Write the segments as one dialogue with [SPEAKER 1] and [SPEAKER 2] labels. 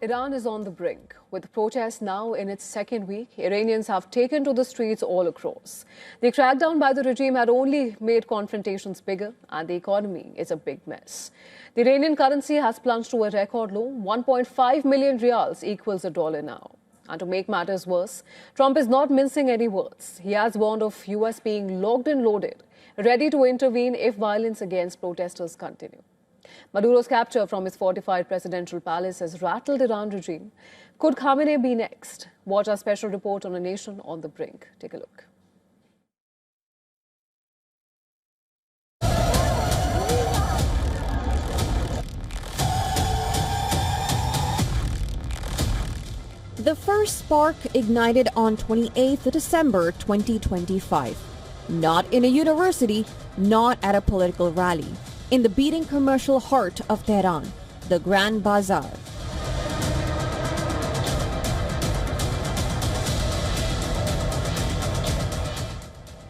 [SPEAKER 1] Iran is on the brink. With protests now in its second week, Iranians have taken to the streets all across. The crackdown by the regime had only made confrontations bigger, and the economy is a big mess. The Iranian currency has plunged to a record low. 1.5 million rials equals $1 now. And to make matters worse, Trump is not mincing any words. He has warned of US being locked and loaded, ready to intervene if violence against protesters continue. Maduro's capture from his fortified presidential palace has rattled Iran regime. Could Khamenei be next? Watch our special report on a nation on the brink. Take a look.
[SPEAKER 2] The first spark ignited on 28th December 2025. Not in a university, not at a political rally. In the beating commercial heart of Tehran, the Grand Bazaar.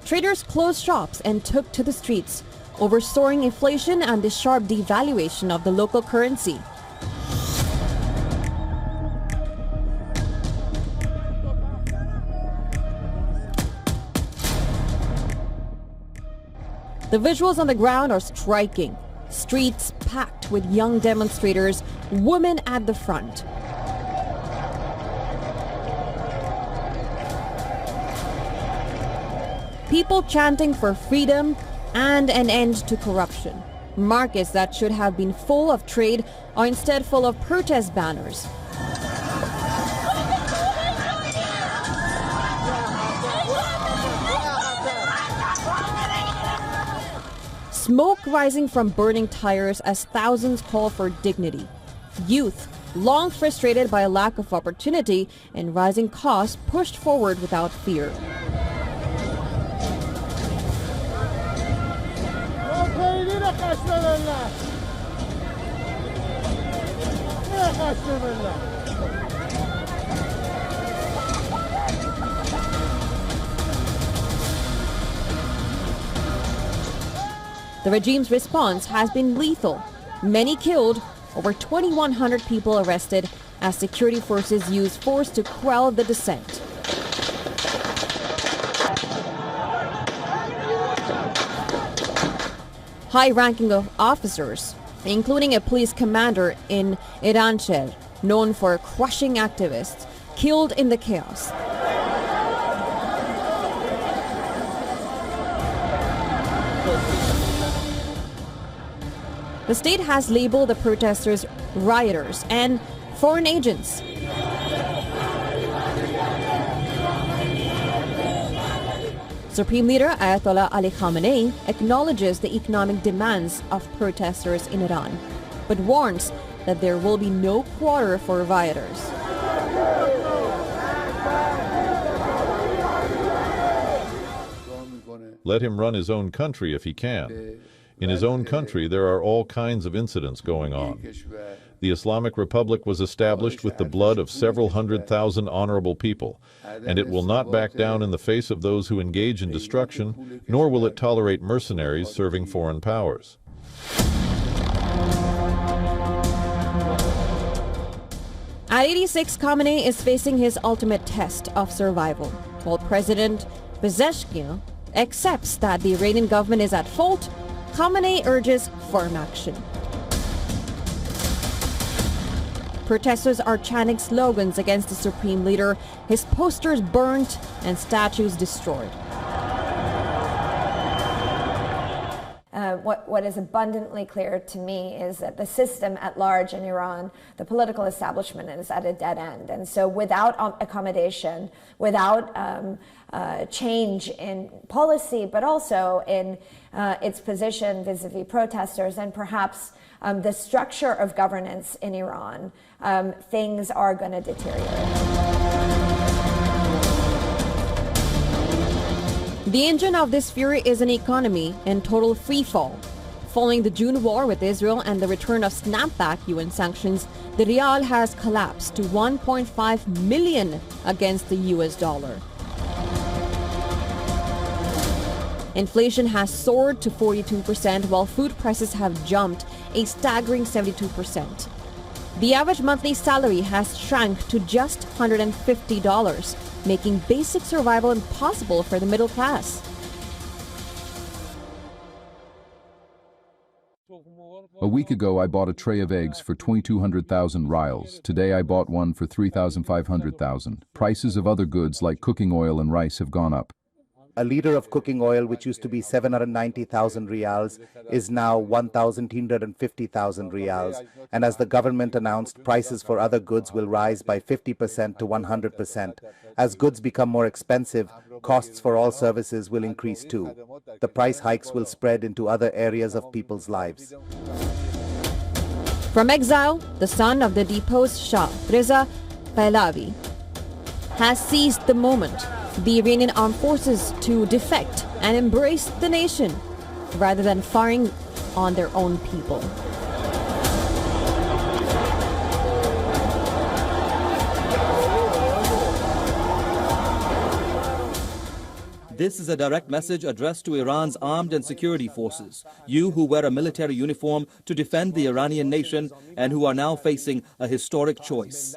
[SPEAKER 2] Traders closed shops and took to the streets over soaring inflation and the sharp devaluation of the local currency. The visuals on the ground are striking. Streets packed with young demonstrators, women at the front. People chanting for freedom and an end to corruption. Markets that should have been full of trade are instead full of protest banners. Smoke rising from burning tires as thousands call for dignity. Youth, long frustrated by a lack of opportunity and rising costs, pushed forward without fear. The regime's response has been lethal. Many killed, over 2,100 people arrested as security forces used force to quell the dissent. High-ranking officers, including a police commander in Iran, known for crushing activists, killed in the chaos. The state has labeled the protesters rioters and foreign agents. Supreme Leader Ayatollah Ali Khamenei acknowledges the economic demands of protesters in Iran, but warns that there will be no quarter for rioters.
[SPEAKER 3] Let him run his own country if he can. In his own country, there are all kinds of incidents going on. The Islamic Republic was established with the blood of several 100,000 honorable people, and it will not back down in the face of those who engage in destruction, nor will it tolerate mercenaries serving foreign powers.
[SPEAKER 2] At 86, Khamenei is facing his ultimate test of survival, while President Pezeshkian accepts that the Iranian government is at fault. Khamenei urges firm action. Protesters are chanting slogans against the supreme leader, his posters burnt and statues destroyed.
[SPEAKER 4] What is abundantly clear to me is that the system at large in Iran, the political establishment, is at a dead end. And so without accommodation, without change in policy, but also in its position vis-a-vis protesters and perhaps the structure of governance in Iran, things are going to deteriorate.
[SPEAKER 2] The engine of this fury is an economy in total freefall. Following the June war with Israel and the return of snapback UN sanctions, the rial has collapsed to 1.5 million against the US dollar. Inflation has soared to 42%, while food prices have jumped a staggering 72%. The average monthly salary has shrunk to just $150, making basic survival impossible for the middle class.
[SPEAKER 5] A week ago, I bought a tray of eggs for 2,200,000 rials. Today, I bought one for 3,500,000. Prices of other goods like cooking oil and rice have gone up.
[SPEAKER 6] A liter of cooking oil, which used to be 790,000 rials, is now 1,350,000 rials. And as the government announced, prices for other goods will rise by 50% to 100%. As goods become more expensive, costs for all services will increase too. The price hikes will spread into other areas of people's lives.
[SPEAKER 2] From exile, the son of the deposed Shah, Reza Pahlavi, has seized the moment. The Iranian armed forces to defect and embrace the nation rather than firing on their own people.
[SPEAKER 7] This is a direct message addressed to Iran's armed and security forces, you who wear a military uniform to defend the Iranian nation and who are now facing a historic choice.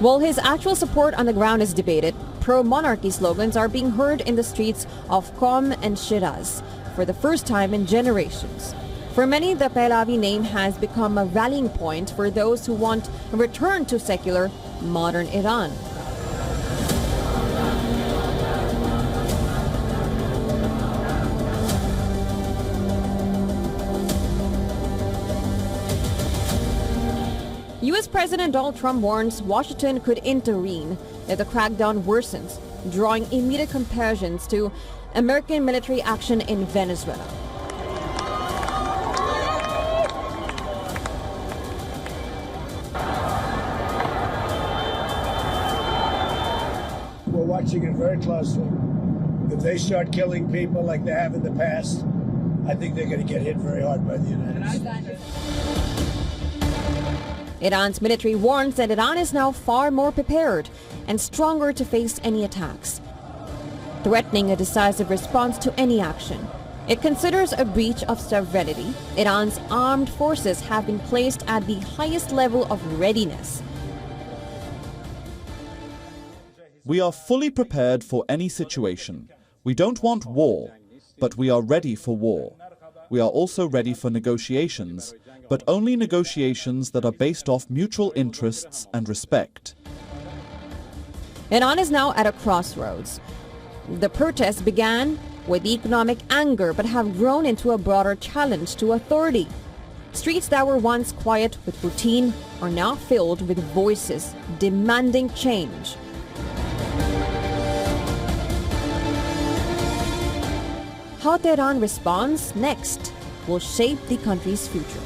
[SPEAKER 2] While his actual support on the ground is debated, pro-monarchy slogans are being heard in the streets of Qom and Shiraz for the first time in generations. For many, the Pahlavi name has become a rallying point for those who want a return to secular, modern Iran. U.S. President Donald Trump warns Washington could intervene if the crackdown worsens, drawing immediate comparisons to American military action in Venezuela.
[SPEAKER 8] We're watching it very closely. If they start killing people like they have in the past, I think they're going to get hit very hard by the United States.
[SPEAKER 2] Iran's military warns that Iran is now far more prepared and stronger to face any attacks, threatening a decisive response to any action. It considers a breach of sovereignty. Iran's armed forces have been placed at the highest level of readiness.
[SPEAKER 9] We are fully prepared for any situation. We don't want war, but we are ready for war. We are also ready for negotiations, but only negotiations that are based off mutual interests and respect.
[SPEAKER 2] Iran is now at a crossroads. The protests began with economic anger but have grown into a broader challenge to authority. Streets that were once quiet with routine are now filled with voices demanding change. How Tehran responds next will shape the country's future.